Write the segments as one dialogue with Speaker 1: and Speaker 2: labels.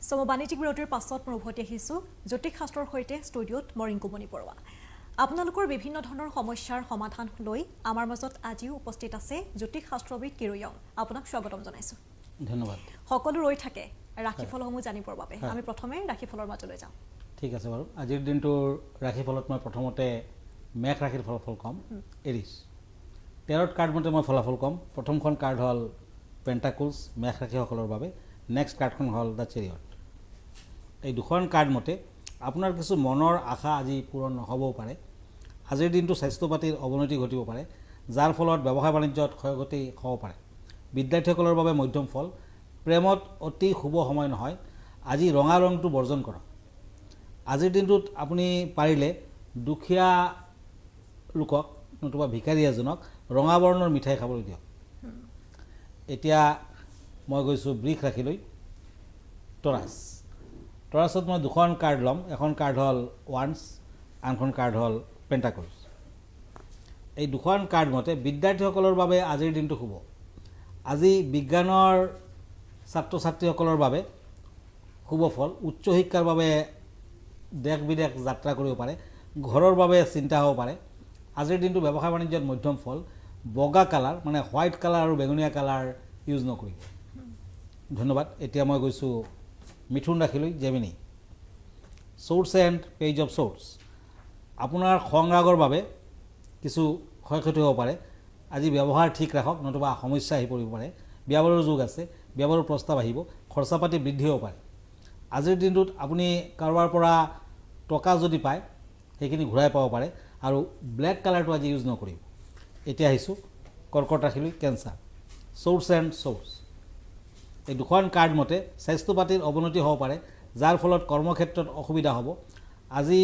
Speaker 1: বাণিজ্যিক বিৰতিৰ পাছত মই উভতি আহিছোঁ জ্যোতিষ শাস্ত্ৰৰ সৈতে ষ্টুডিঅ'ত মই ৰিংকুমণি বৰুৱা। আপোনালোকৰ বিভিন্ন ধৰণৰ সমস্যাৰ সমাধান লৈ আমাৰ মাজত আজিও উপস্থিত আছে জ্যোতিষ শাস্ত্ৰবিদ ইয়ঙৰ। আপোনাক স্বাগতম জনাইছোঁ।
Speaker 2: ধন্যবাদ।
Speaker 1: সকলো ৰৈ থাকে ৰাশিফলসমূহ জানিবৰ বাবে। আমি প্ৰথমে ৰাশিফলৰ মাজলৈ যাওঁ।
Speaker 2: ঠিক আছে বাৰু। আজিৰ দিনটোৰ ৰাশিফলত মই প্ৰথমতে মেঘ ৰাশিৰ ফলাফল ক'ম। এৰিছ টেৰট কাৰ্ড মতে মই ফলাফল ক'ম। প্ৰথমখন কাৰ্ড হ'ল পেণ্টাকুলছ মেঘ ৰাশিসকলৰ বাবে। নেক্সট কাৰ্ডখন হ'ল দ্য চেৰিয়ট। এই দুখন কাৰ্ড মতে আপোনাৰ কিছু মনৰ আশা আজি পূৰণ নহ'বও পাৰে। আজিৰ দিনটো স্বাস্থ্য পাতিৰ অৱনতি ঘটিব পাৰে, যাৰ ফলত ব্যৱসায় বাণিজ্যত ক্ষয়ক্ষতি হ'ব পাৰে। বিদ্যাৰ্থীসকলৰ বাবে মধ্যম ফল। প্ৰেমত অতি শুভ সময় নহয়। আজি ৰঙা ৰংটো বৰ্জন কৰক। আজিৰ দিনটোত আপুনি পাৰিলে দুখীয়া লোকক নতুবা ভিকাৰী এজনক ৰঙা বৰ্ণৰ মিঠাই খাবলৈ দিয়ক। এতিয়া মই গৈছোঁ বৃষ ৰাশিলৈ। টৰাছ টৰাছত মই দুখন কাৰ্ড ল'ম। এখন কাৰ্ড হ'ল ওৱান্স, আনখন কাৰ্ড হ'ল পেণ্টাকলছ। এই দুখন কাৰ্ড মতে বিদ্যাৰ্থীসকলৰ বাবে আজিৰ দিনটো শুভ। আজি বিজ্ঞানৰ ছাত্ৰ ছাত্ৰীসকলৰ বাবে শুভ ফল। উচ্চ শিক্ষাৰ বাবে দেশ বিদেশ যাত্ৰা কৰিব পাৰে। ঘৰৰ বাবে চিন্তা হ'ব পাৰে। আজিৰ দিনটো ব্যৱসায় বাণিজ্যত মধ্যম ফল। বগা কালাৰ মানে হোৱাইট কালাৰ আৰু বেঙুনীয়া কালাৰ ইউজ নকৰিব। ধন্যবাদ। এতিয়া মই গৈছোঁ মিথুন ৰাশিলৈ। Gemini swords and page of swords. আপোনাৰ খং ৰাগৰ বাবে কিছু ক্ষয়ক্ষতি হ'ব পাৰে। আজি ব্যৱহাৰ ঠিক ৰাখক, নতুবা সমস্যা আহি পৰিব পাৰে। বিয়া বাৰুৰ যোগ আছে, বিয়া বাৰুৰ প্ৰস্তাৱ আহিব। খৰচা পাতি বৃদ্ধি হ'ব পাৰে। আজিৰ দিনটোত আপুনি কাৰোবাৰ পৰা টকা যদি পায় সেইখিনি ঘূৰাই পাব পাৰে। আৰু ব্লেক কালাৰটো আজি ইউজ নকৰিব। এতিয়া আহিছোঁ কৰ্কট ৰাশিলৈ। Cancer ছ'ৰ্টছ and ছ'ৰ্টছ। এই দুখন কাৰ্ড মতে স্বাস্থ্য পাতিৰ অৱনতি হ'ব পাৰে, যাৰ ফলত কৰ্মক্ষেত্ৰত অসুবিধা হ'ব। আজি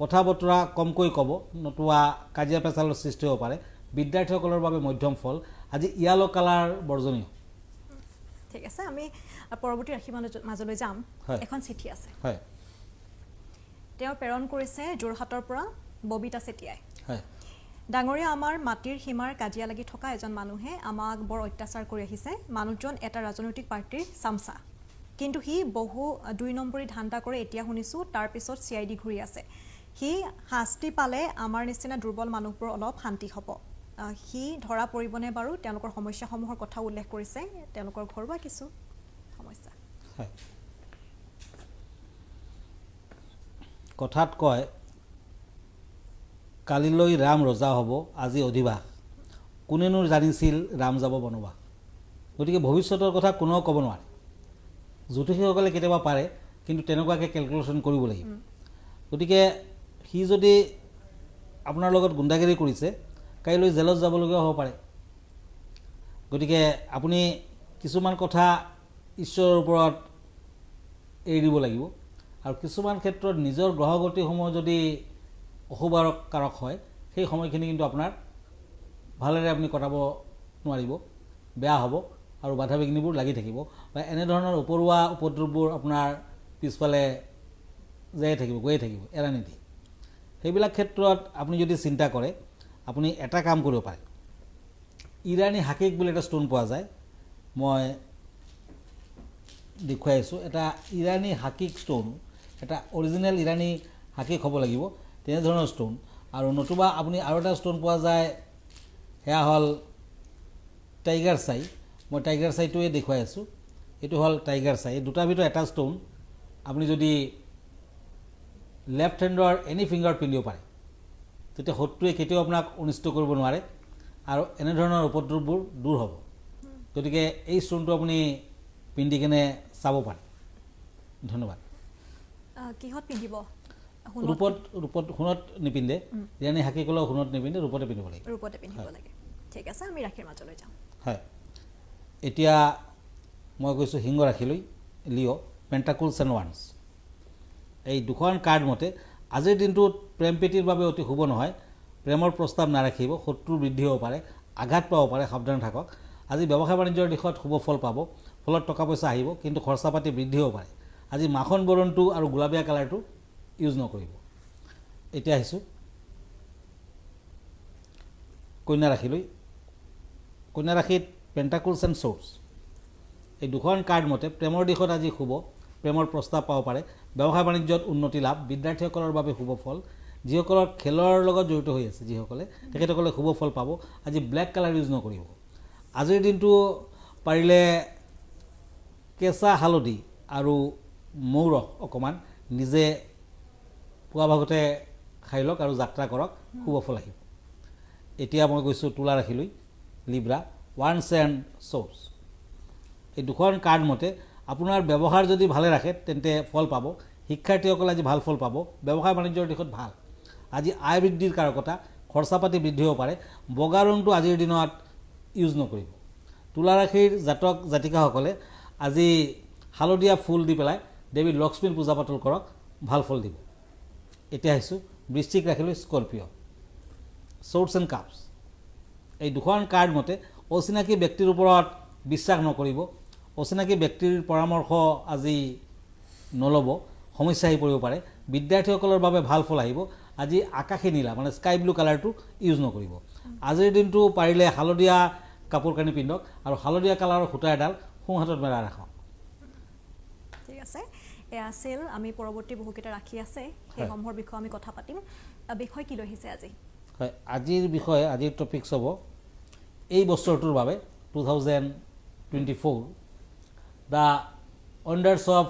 Speaker 2: কথা বতৰা কমকৈ ক'ব, নতুবা কাজিয়া পেচালৰ সৃষ্টি হ'ব পাৰে। বিদ্যাৰ্থীসকলৰ বাবে মধ্যম ফল। আজি য়েলো কালাৰ বৰ্জনীয়।
Speaker 1: ঠিক আছে, আমি পৰৱৰ্তী ৰাশিৰ মাজলৈ যাম। এখন চিঠি আছে,
Speaker 2: হয়,
Speaker 1: তেওঁ প্ৰেৰণ কৰিছে যোৰহাটৰ পৰা ববিতা চেতিয়াই।
Speaker 2: হয়।
Speaker 1: ডাঙৰীয়া, আমাৰ মাটিৰ সীমাৰ কাজিয়া লাগি থকা এজন মানুহে আমাক বৰ অত্যাচাৰ কৰি আহিছে। মানুহজন এটা ৰাজনৈতিক পাৰ্টিৰ চামচা, কিন্তু সি বহু ২ নম্বৰী ধান্দা কৰে। এতিয়া শুনিছোঁ তাৰপিছত CID ঘূৰি আছে। সি শাস্তি পালে আমাৰ নিচিনা দুৰ্বল মানুহবোৰ অলপ শান্তি হ'ব। সি ধৰা পৰিবনে বাৰু? তেওঁলোকৰ সমস্যাসমূহৰ কথা উল্লেখ কৰিছে, তেওঁলোকৰ ঘৰুৱা কিছু সমস্যা।
Speaker 2: হয়, কথাত কয় কালিলৈ ৰাম ৰজা হ'ব, আজি অধিবাস। কোনেনো জানিছিল ৰাম যাব বনবাস। গতিকে ভৱিষ্যতৰ কথা কোনেও ক'ব নোৱাৰে। জ্যোতিষীসকলে কেতিয়াবা পাৰে, কিন্তু তেনেকুৱাকৈ কেলকুলেশ্যন কৰিব লাগিব। গতিকে সি যদি আপোনাৰ লগত গুণ্ডাগিৰি কৰিছে, কাইলৈ জেলত যাবলগীয়া হ'ব পাৰে। গতিকে আপুনি কিছুমান কথা ঈশ্বৰৰ ওপৰত এৰি দিব লাগিব। আৰু কিছুমান ক্ষেত্ৰত নিজৰ গ্ৰহগতিসমূহ যদি অশুভকাৰক হয়, সেই সময়খিনি কিন্তু আপোনাৰ ভালেৰে আপুনি কটাব নোৱাৰিব, বেয়া হ'ব আৰু বাধা বিঘ্নিবোৰ লাগি থাকিব। বা এনেধৰণৰ উপৰুৱা উপদ্ৰৱবোৰ আপোনাৰ পিছফালে গৈয়ে থাকিব, এৰা নিদিয়ে। সেইবিলাক ক্ষেত্ৰত আপুনি যদি চিন্তা কৰে, আপুনি এটা কাম কৰিব পাৰে। ইৰাণী হাকিক বুলি এটা ষ্টোন পোৱা যায়, মই দেখুৱাই আছোঁ। এটা ইৰাণী হাকিক ষ্টোন, এটা অৰিজিনেল ইৰাণী হাকিক হ'ব লাগিব, তেনেধৰণৰ ষ্টোন। আৰু নতুবা আপুনি আৰু এটা ষ্টোন পোৱা যায়, সেয়া হ'ল টাইগাৰ চাই। মই টাইগাৰ চাইটোৱে দেখুৱাই আছোঁ। এইটো হ'ল টাইগাৰ চাই। এই দুটাৰ ভিতৰত এটা ষ্টোন আপুনি যদি লেফ্ট হেণ্ডৰ এনি ফিংগাৰত পিন্ধিব পাৰে, তেতিয়া শত্ৰুৱে কেতিয়াও আপোনাক অনিষ্ট কৰিব নোৱাৰে আৰু এনেধৰণৰ উপদ্ৰৱবোৰ দূৰ হ'ব। গতিকে এই ষ্টোনটো আপুনি পিন্ধি কিনে চাব পাৰে। ধন্যবাদ।
Speaker 1: কিহত পিন্ধিব?
Speaker 2: ৰূপত সোণত নিপিন্ধে। ইৰাণী হাকিকলেও সোণত নিপিন্ধে, ৰূপতে পিন্ধিব লাগে।
Speaker 1: ৰূপতে পিন্ধিব লাগে। ঠিক আছে, আমি ৰাশিৰ মাজলৈ যাওঁ। হয়,
Speaker 2: এতিয়া মই গৈছোঁ সিংহ ৰাশিলৈ। লিঅ' পেণ্টাকুলছ এণ্ড ওৱান্স। এই দুখন কাৰ্ড মতে আজিৰ দিনটোত প্ৰেম প্ৰীতিৰ বাবে অতি শুভ নহয়। প্ৰেমৰ প্ৰস্তাৱ নাৰাখিব, শত্ৰু বৃদ্ধি হ'ব পাৰে, আঘাত পাব পাৰে, সাৱধান থাকক। আজি ব্যৱসায় বাণিজ্যৰ দিশত শুভ ফল পাব, ফলত টকা পইচা আহিব, কিন্তু খৰচা পাতি বৃদ্ধি হ'ব পাৰে। আজি মাখন বৰণটো আৰু গোলাপীয়া কালাৰটো ইউজ নকৰিব। এতিয়া আহিছোঁ কন্যা ৰাশিলৈ। কন্যা ৰাশিত পেণ্টাকুলছ এণ্ড ছ'ৰ্টছ। এই দুখন কাৰ্ড মতে প্ৰেমৰ দিশত আজি শুভ, প্ৰেমৰ প্ৰস্তাৱ পাব পাৰে ব্যৱসায় বাণিজ্যত উন্নতি লাভ বিদ্যাৰ্থীসকলৰ বাবে শুভ ফল যিসকলৰ খেলৰ লগত জড়িত হৈ আছে যিসকলে তেখেতসকলে শুভ ফল পাব আজি ব্লেক কালাৰ ইউজ নকৰিব আজিৰ দিনটো পাৰিলে কেঁচা হালধি আৰু মৌ ৰস অকণমান নিজে পুৱা ভাগতে খাই লওক আৰু যাত্ৰা কৰক শুভ ফল আহিব এতিয়া মই গৈছোঁ তুলা ৰাশিলৈ লিব্ৰা ওৱান্স এণ্ড চ'ৰ্চ এই দুখন কাৰ্ড মতে আপোনাৰ ব্যৱহাৰ যদি ভালে ৰাখে তেন্তে ফল পাব শিক্ষাৰ্থীসকলে আজি ভাল ফল পাব ব্যৱসায় বাণিজ্যৰ দিশত ভাল আজি আয় বৃদ্ধিৰ কাৰকতা খৰচা পাতি বৃদ্ধি হ'ব পাৰে বগা ৰংটো আজিৰ দিনত ইউজ নকৰিব তুলা ৰাশিৰ জাতক জাতিকাসকলে আজি হালধীয়া ফুল দি পেলাই দেৱী লক্ষ্মীৰ পূজা পাতল কৰক ভাল ফল দিব এতিয়া আহিছোঁ বৃশ্চিক ৰাশিলৈ স্কৰ্পিঅ' চ'ৰ্টছ এণ্ড কাপছ এই দুখন কাৰ্ড মতে অচিনাকি ব্যক্তিৰ ওপৰত বিশ্বাস নকৰিব অচিনাকি ব্যক্তিৰ পৰামৰ্শ আজি নল'ব সমস্যা আহি পৰিব পাৰে বিদ্যাৰ্থীসকলৰ বাবে ভাল ফল আহিব আজি আকাশী নীলা মানে স্কাই ব্লু কালাৰটো ইউজ নকৰিব আজিৰ দিনটো পাৰিলে হালধীয়া কাপোৰ কানি পিন্ধক আৰু হালধীয়া কালাৰৰ সূতা এডাল সোঁ হাতত মেৰাই ৰাখক
Speaker 1: ঠিক আছে এয়া আছিল আমি পৰৱৰ্তী বহুকেইটা ৰাখি আছে সেইসমূহৰ বিষয়ে আমি কথা পাতিম বিষয় কি লৈ আহিছে আজি
Speaker 2: হয় আজিৰ বিষয়ে আজিৰ টপিকছ হ'ব এই বছৰটোৰ বাবে 2024 দ্য ৱণ্ডাৰ্ছ অফ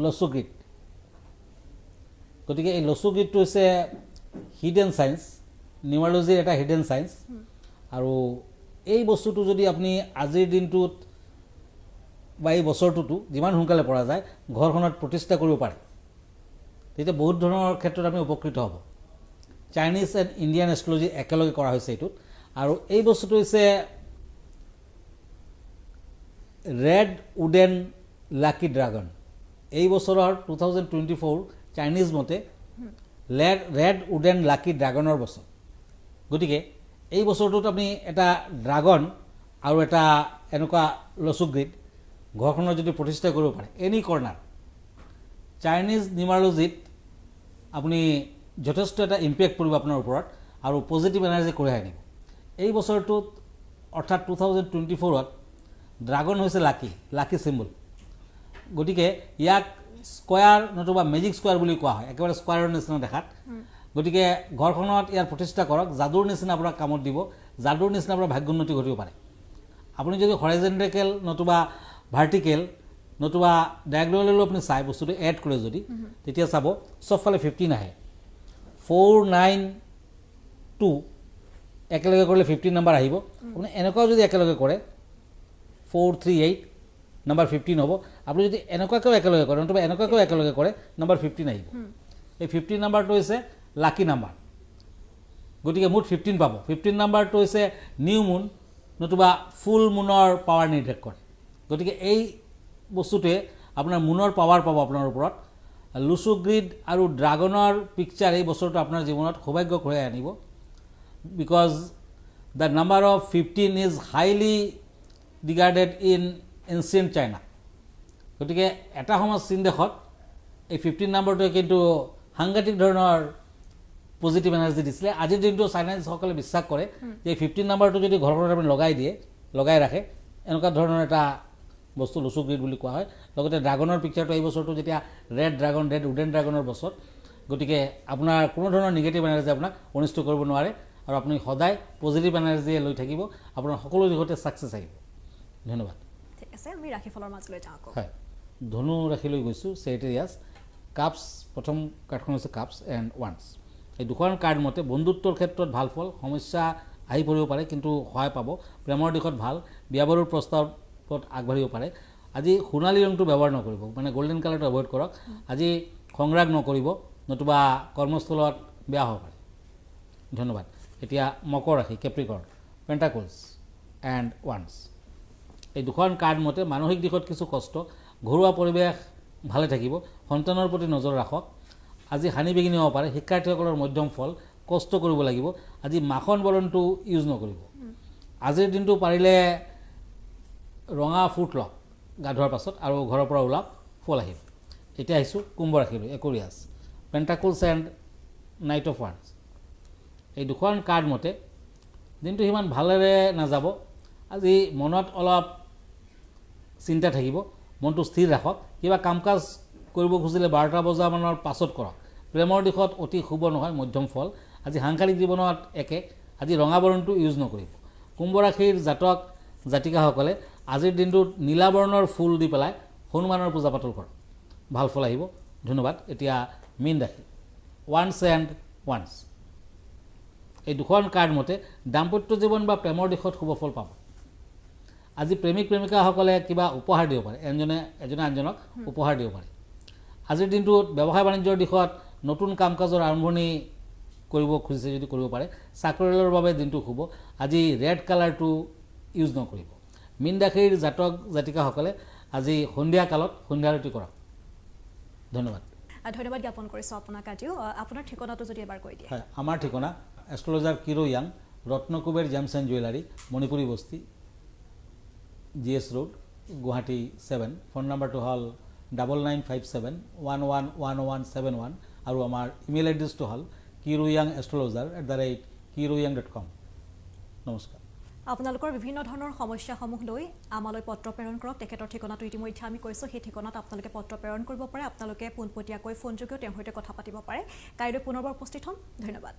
Speaker 2: লছুগ্ৰীড গতিকে এই লছুগ্ৰীডটো হৈছে হিডেন চায়েন্স নিউমাৰলজিৰ এটা হিডেন চায়েন্স আৰু এই বস্তুটো যদি আপুনি আজিৰ দিনটোত বা এই বছৰটোতো যিমান সোনকালে পৰা যায় ঘৰখনত প্ৰতিষ্ঠা কৰিব পাৰে তেতিয়া বহুত ধৰণৰ ক্ষেত্ৰত আমি উপকৃত হ'ব চাইনিজ এণ্ড ইণ্ডিয়ান এষ্ট্ৰলজি একেলগে কৰা হৈছে এইটোত আৰু এই বস্তুটো হৈছে ৰেড উডেন লাকি ড্ৰাগন এই বছৰৰ 2024 চাইনিজ মতে ৰেড উডেন লাকি ড্ৰাগনৰ বছৰ গতিকে এই বছৰটোত আপুনি এটা ড্ৰাগন আৰু এটা এনেকুৱা লছুগ্ৰীড ঘৰখনত যদি প্ৰতিষ্ঠা কৰিব পাৰে এনি কৰ্নাৰ চাইনিজ নিউমাৰলজিত আপুনি যথেষ্ট এটা ইম্পেক্ট পৰিব আপোনাৰ ওপৰত আৰু পজিটিভ এনাৰ্জি কঢ়িয়াই আনিব এই বছৰটোত অৰ্থাৎ 2024ত ড্ৰাগন হৈছে লাকি চিম্বল গতিকে ইয়াক স্কোয়াৰ নতুবা মেজিক স্কোয়াৰ বুলি কোৱা হয় একেবাৰে স্কোয়াৰৰ নিচিনা দেখাত গতিকে ঘৰখনত ইয়াৰ প্ৰতিষ্ঠা কৰক যাদুৰ নিচিনা আপোনাক কামত দিব যাদুৰ নিচিনা আপোনাৰ ভাগ্যোন্নতি ঘটিব পাৰে আপুনি যদি হৰাইজেণ্টেল নতুবা ভাৰ্টিকেল নতুবা ডায়াগনলেও আপুনি চাই বস্তুটো এড কৰে যদি তেতিয়া চাব চবফালে 15 আহে 492 একেলগে কৰিলে 15 নম্বৰ আহিব আপুনি এনেকুৱাও যদি একেলগে কৰে 438 নম্বৰ 15 হ'ব আপুনি যদি এনেকুৱাকেও একেলগে কৰে নতুবা এনেকুৱাকেও একেলগে কৰে নম্বৰ 15 আহিব এই 15 নম্বৰটো হৈছে লাকি নাম্বাৰ গতিকে মুঠ 15 পাব 15 নম্বৰটো হৈছে নিউ মুন নতুবা ফুল মুনৰ পাৱাৰ নিৰ্দেশ কৰে গতিকে এই বস্তুটোৱে আপোনাৰ মুনৰ পাৱাৰ পাব আপোনাৰ ওপৰত লুচুগ্ৰীড আৰু ড্ৰাগনৰ পিকচাৰ এই বছৰটো আপোনাৰ জীৱনত সৌভাগ্য কঢ়িয়াই আনিব because the number of 15 is highly regarded in ancient China গতিকে এটা সময়ত চীন দেশত এই 15 নম্বৰটোৱে কিন্তু সাংঘাতিক ধৰণৰ পজিটিভ এনাৰ্জি দিছিলে আজিৰ দিনটো চাইনিজসকলে বিশ্বাস কৰে যে 15 নম্বৰটো যদি ঘৰখনত আপুনি লগাই ৰাখে এনেকুৱা ধৰণৰ এটা বস্তু লুচুগ্ৰীড বুলি কোৱা হয় লগতে ড্ৰাগনৰ পিকচাৰটো এই বছৰটো যেতিয়া ৰেড উডেন ড্ৰাগনৰ বছৰ গতিকে আপোনাৰ কোনো ধৰণৰ নিগেটিভ এনাৰ্জি আপোনাক অনিষ্ট কৰিব নোৱাৰে আৰু আপুনি সদায় পজিটিভ এনাৰ্জিয়ে লৈ থাকিব আপোনাৰ সকলো দিশতে ছাকচেছ আহিব ধন্যবাদ
Speaker 1: ঠিক আছে আমি ৰাশিফলৰ মাজলৈ যাওঁ
Speaker 2: হয় ধনু ৰাশিলৈ গৈছোঁ চেৰিটেৰিয়াছ কাপছ প্ৰথম কাৰ্ডখন হৈছে কাপছ এণ্ড ওৱান্স এই দুখন কাৰ্ড মতে বন্ধুত্বৰ ক্ষেত্ৰত ভাল ফল সমস্যা আহি পৰিব পাৰে কিন্তু সহায় পাব প্ৰেমৰ দিশত ভাল বিয়া বাৰুৰ প্ৰস্তাৱত আগবাঢ়িব পাৰে আজি সোণালী ৰংটো ব্যৱহাৰ নকৰিব মানে গল্ডেন কালাৰটো এভইড কৰক আজি সংৰাগ নকৰিব নতুবা কৰ্মস্থলত বেয়া হ'ব পাৰে ধন্যবাদ এতিয়া মকৰ ৰাশি কেপ্ৰিকৰ্ণ পেণ্টাকলছ এণ্ড ওৱান্স এই দুখন কাৰ্ড মতে মানসিক দিশত কিছু কষ্ট ঘৰুৱা পৰিৱেশ ভালে থাকিব সন্তানৰ প্ৰতি নজৰ ৰাখক আজি হানি বিঘিনি হ'ব পাৰে শিক্ষাৰ্থীসকলৰ মধ্যম ফল কষ্ট কৰিব লাগিব আজি মাখন বৰণটো ইউজ নকৰিব আজিৰ দিনটো পাৰিলে ৰঙা ফুট লওক গা ধোৱাৰ পাছত আৰু ঘৰৰ পৰা ওলাওক ফল আহিব এতিয়া আহিছোঁ কুম্ভ ৰাশিলৈ একুৰিয়াছ পেণ্টাকলছ এণ্ড নাইট অফ ওৱান্স এই দুখন কাৰ্ড মতে দিনটো সিমান ভালেৰে নাযাব আজি মনত অলপ চিন্তা থাকিব মনটো স্থিৰ ৰাখক কিবা কাম কাজ কৰিব খুজিলে 12টা বজামানৰ পাছত কৰক প্ৰেমৰ দিশত অতি শুভ নহয় মধ্যম ফল আজি সাংসাৰিক জীৱনত একে আজি ৰঙা বৰণটো ইউজ নকৰিব কুম্ভ ৰাশিৰ জাতক জাতিকাসকলে আজিৰ দিনটোত নীলা বৰণৰ ফুল দি পেলাই হনুমানৰ পূজা পাতল কৰক ভাল ফল আহিব ধন্যবাদ এতিয়া মীন ৰাশি ওৱান্স এণ্ড ওৱান্স এই দুখন কাৰ্ড মতে দাম্পত্য জীৱন বা প্ৰেমৰ দিশত শুভ ফল পাব আজি প্ৰেমিক প্ৰেমিকাসকলে কিবা উপহাৰ দিব পাৰে এজনে আনজনক উপহাৰ দিব পাৰে আজিৰ দিনটোত ব্যৱসায় বাণিজ্যৰ দিশত নতুন কাম কাজৰ আৰম্ভণি কৰিব খুজিছে যদি কৰিব পাৰে চাকৰিয়ালৰ বাবে দিনটো শুভ আজি ৰেড কালাৰটো ইউজ নকৰিব মীন ৰাশিৰ জাতক জাতিকাসকলে আজি সন্ধিয়া কালত সন্ধ্যা আৰতি কৰক ধন্যবাদ
Speaker 1: ধন্যবাদ জ্ঞাপন কৰিছোঁ আপোনাক আজিও আপোনাৰ ঠিকনাটো যদি এবাৰ কৈ দিয়ে
Speaker 2: হয় আমাৰ ঠিকনা এষ্ট্ৰলজাৰ কিৰো য়াং Ratnakuber gems and jewellery Manipuri Basti GS road Guwahati 7 phone নম্বৰটো হ'ল 9957111171 আৰু আমাৰ ইমেইল এড্ৰেছটো হ'ল kiroyangastrologer@kiroyang.com নমস্কাৰ
Speaker 1: আপোনালোকৰ বিভিন্ন ধৰণৰ সমস্যাসমূহ লৈ আমালৈ পত্ৰ প্ৰেৰণ কৰক তেখেতৰ ঠিকনাটো ইতিমধ্যে আমি কৈছোঁ সেই ঠিকনাত আপোনালোকে পত্ৰ প্ৰেৰণ কৰিব পাৰে আপোনালোকে পোনপটীয়াকৈ ফোনযোগেও তেওঁৰ সৈতে কথা পাতিব পাৰে কাইলৈ পুনৰবাৰ উপস্থিত হ'ম ধন্যবাদ